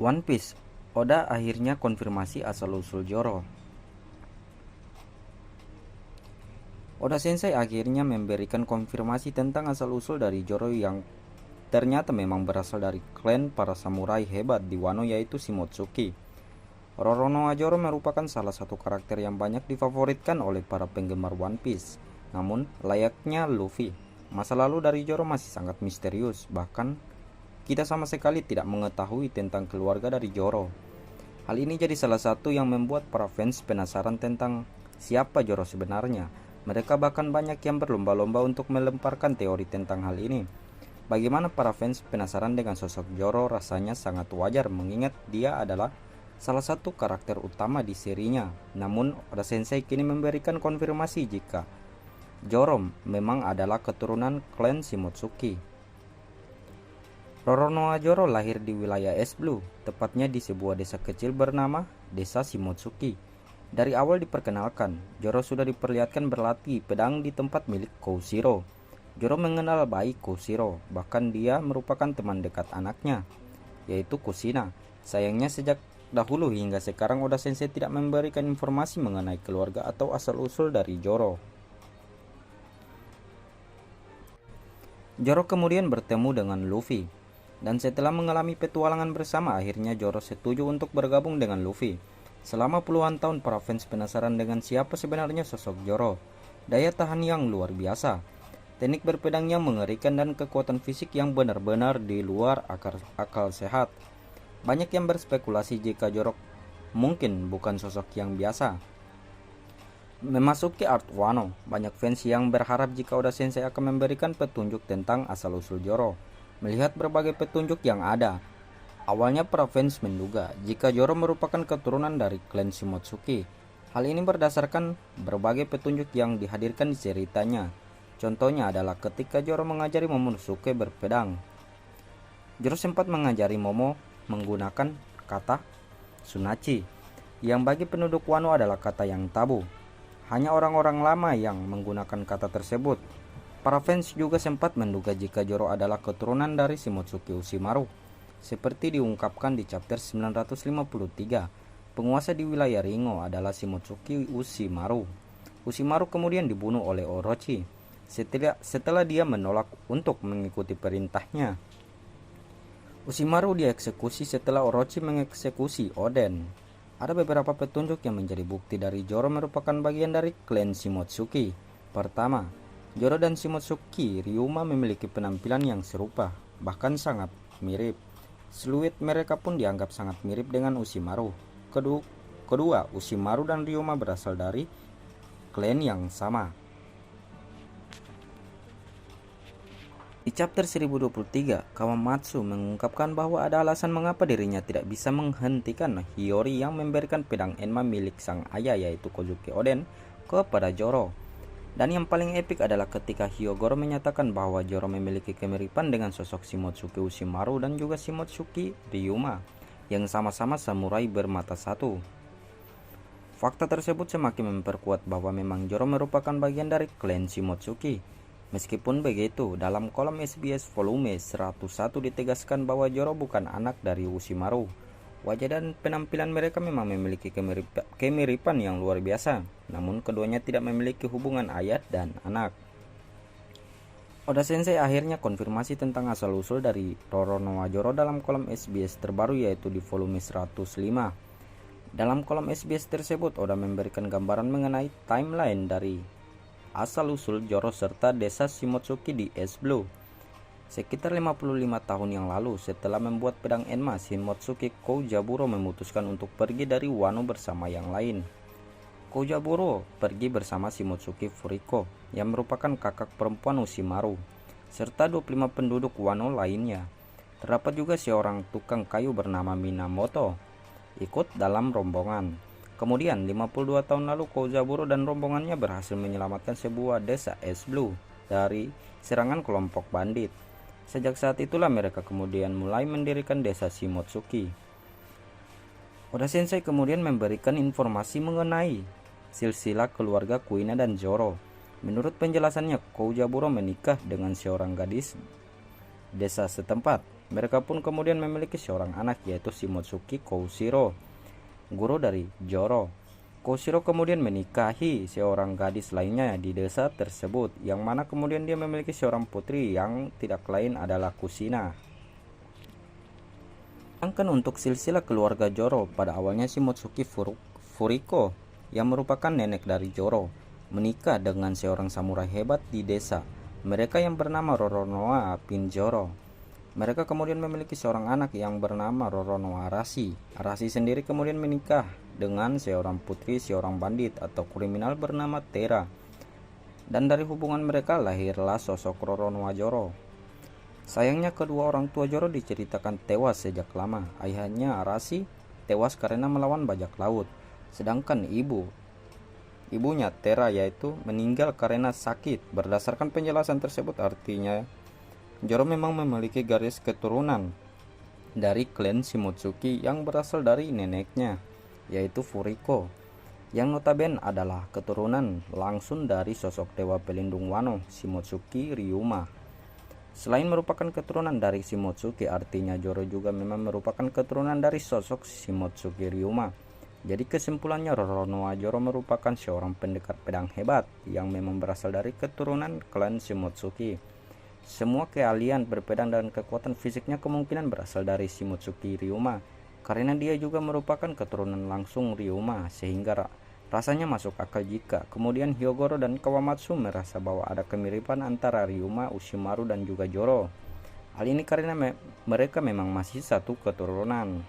One Piece, Oda akhirnya konfirmasi asal-usul Zoro. Oda Sensei akhirnya memberikan konfirmasi tentang asal-usul dari Zoro yang ternyata memang berasal dari klan para samurai hebat di Wano, yaitu Shimotsuki. Roronoa Zoro merupakan salah satu karakter yang banyak difavoritkan oleh para penggemar One Piece. Namun, layaknya Luffy, masa lalu dari Zoro masih sangat misterius, bahkan kita sama sekali tidak mengetahui tentang keluarga dari Zoro. Hal ini jadi salah satu yang membuat para fans penasaran tentang siapa Zoro sebenarnya. Mereka bahkan banyak yang berlomba-lomba untuk melemparkan teori tentang hal ini. Bagaimana para fans penasaran dengan sosok Zoro rasanya sangat wajar mengingat dia adalah salah satu karakter utama di serinya. Namun, Oda Sensei kini memberikan konfirmasi jika Zoro memang adalah keturunan klan Shimotsuki. Roronoa Zoro lahir di wilayah Es Blue, tepatnya di sebuah desa kecil bernama Desa Shimotsuki. Dari awal diperkenalkan, Zoro sudah diperlihatkan berlatih pedang di tempat milik Koshiro. Zoro mengenal baik Koshiro, bahkan dia merupakan teman dekat anaknya, yaitu Kushina. Sayangnya sejak dahulu hingga sekarang Oda Sensei tidak memberikan informasi mengenai keluarga atau asal-usul dari Zoro. Zoro kemudian bertemu dengan Luffy, dan setelah mengalami petualangan bersama, akhirnya Zoro setuju untuk bergabung dengan Luffy. Selama puluhan tahun para fans penasaran dengan siapa sebenarnya sosok Zoro. Daya tahan yang luar biasa, teknik berpedang yang mengerikan, dan kekuatan fisik yang benar-benar di luar akal sehat. Banyak yang berspekulasi jika Zoro mungkin bukan sosok yang biasa. Memasuki Art Wano, banyak fans yang berharap jika Oda Sensei akan memberikan petunjuk tentang asal-usul Zoro. Melihat berbagai petunjuk yang ada, awalnya para fans menduga jika Zoro merupakan keturunan dari klan Shimotsuki. Hal ini berdasarkan berbagai petunjuk yang dihadirkan di ceritanya. Contohnya adalah ketika Zoro mengajari Momonosuke berpedang. Zoro sempat mengajari Momo menggunakan kata Sunachi, yang bagi penduduk Wano adalah kata yang tabu. Hanya orang-orang lama yang menggunakan kata tersebut. Para fans juga sempat menduga jika Zoro adalah keturunan dari Shimotsuki Ushimaru. Seperti diungkapkan di chapter 953, penguasa di wilayah Ringo adalah Shimotsuki Ushimaru. Ushimaru kemudian dibunuh oleh Orochi setelah dia menolak untuk mengikuti perintahnya. Ushimaru dieksekusi setelah Orochi mengeksekusi Oden. Ada beberapa petunjuk yang menjadi bukti dari Zoro merupakan bagian dari klan Shimotsuki. Pertama, Zoro dan Shimotsuki Ryuma memiliki penampilan yang serupa, bahkan sangat mirip. Siluet mereka pun dianggap sangat mirip dengan Ushimaru. Kedua, Ushimaru dan Ryuma berasal dari klan yang sama. Di chapter 1023, Kawamatsu mengungkapkan bahwa ada alasan mengapa dirinya tidak bisa menghentikan Hiyori yang memberikan pedang Enma milik sang ayah, yaitu Kozuki Oden, kepada Zoro. Dan yang paling epik adalah ketika Hyogoro menyatakan bahwa Zoro memiliki kemiripan dengan sosok Shimotsuki Ushimaru dan juga Shimotsuki Ryuma, yang sama-sama samurai bermata satu. Fakta tersebut semakin memperkuat bahwa memang Zoro merupakan bagian dari klan Shimotsuki. Meskipun begitu, dalam kolom SBS volume 101 ditegaskan bahwa Zoro bukan anak dari Ushimaru. Wajah dan penampilan mereka memang memiliki kemiripan yang luar biasa, namun keduanya tidak memiliki hubungan ayah dan anak. Oda Sensei akhirnya konfirmasi tentang asal-usul dari Roronoa Zoro dalam kolom SBS terbaru, yaitu di volume 105. Dalam kolom SBS tersebut, Oda memberikan gambaran mengenai timeline dari asal-usul Zoro serta desa Shimotsuki di Es Blue. Sekitar 55 tahun yang lalu, setelah membuat pedang Enma, Shimotsuki Koujaburo memutuskan untuk pergi dari Wano bersama yang lain. Koujaburo pergi bersama Shimotsuki Furiko, yang merupakan kakak perempuan Ushimaru, serta 25 penduduk Wano lainnya. Terdapat juga seorang tukang kayu bernama Minamoto ikut dalam rombongan. Kemudian 52 tahun lalu Koujaburo dan rombongannya berhasil menyelamatkan sebuah desa Es Blue dari serangan kelompok bandit. Sejak saat itulah mereka kemudian mulai mendirikan desa Shimotsuki. Oda Sensei kemudian memberikan informasi mengenai silsilah keluarga Kuina dan Zoro. Menurut penjelasannya, Koujaburo menikah dengan seorang gadis desa setempat. Mereka pun kemudian memiliki seorang anak, yaitu Shimotsuki Koushiro, guru dari Joro. Koushiro kemudian menikahi seorang gadis lainnya di desa tersebut, yang mana kemudian dia memiliki seorang putri yang tidak lain adalah Kushina. Sedangkan untuk silsilah keluarga Joro, pada awalnya Shimotsuki Furiko, yang merupakan nenek dari Joro, menikah dengan seorang samurai hebat di desa mereka yang bernama Roronoa Pinjoro. Mereka kemudian memiliki seorang anak yang bernama Roronoa Arashi. Arashi sendiri kemudian menikah dengan seorang putri seorang bandit atau kriminal bernama Tera. Dan dari hubungan mereka lahirlah sosok Roronoa Joro. Sayangnya kedua orang tua Joro diceritakan tewas sejak lama. Ayahnya Arashi tewas karena melawan bajak laut. Sedangkan ibunya Tera yaitu meninggal karena sakit. Berdasarkan penjelasan tersebut artinya Joro memang memiliki garis keturunan dari klan Shimotsuki yang berasal dari neneknya, yaitu Furiko, yang notabene adalah keturunan langsung dari sosok dewa pelindung Wano, Shimotsuki Ryuma. Selain merupakan keturunan dari Shimotsuki, artinya Joro juga memang merupakan keturunan dari sosok Shimotsuki Ryuma. Jadi kesimpulannya, Roronoa Joro merupakan seorang pendekar pedang hebat yang memang berasal dari keturunan klan Shimotsuki. Semua keahlian berpedang dan kekuatan fisiknya kemungkinan berasal dari Shimotsuki Ryuma, karena dia juga merupakan keturunan langsung Ryuma, sehingga rasanya masuk akal jika kemudian Hyogoro dan Kawamatsu merasa bahwa ada kemiripan antara Ryuma, Ushimaru, dan juga Joro. Hal ini karena mereka memang masih satu keturunan.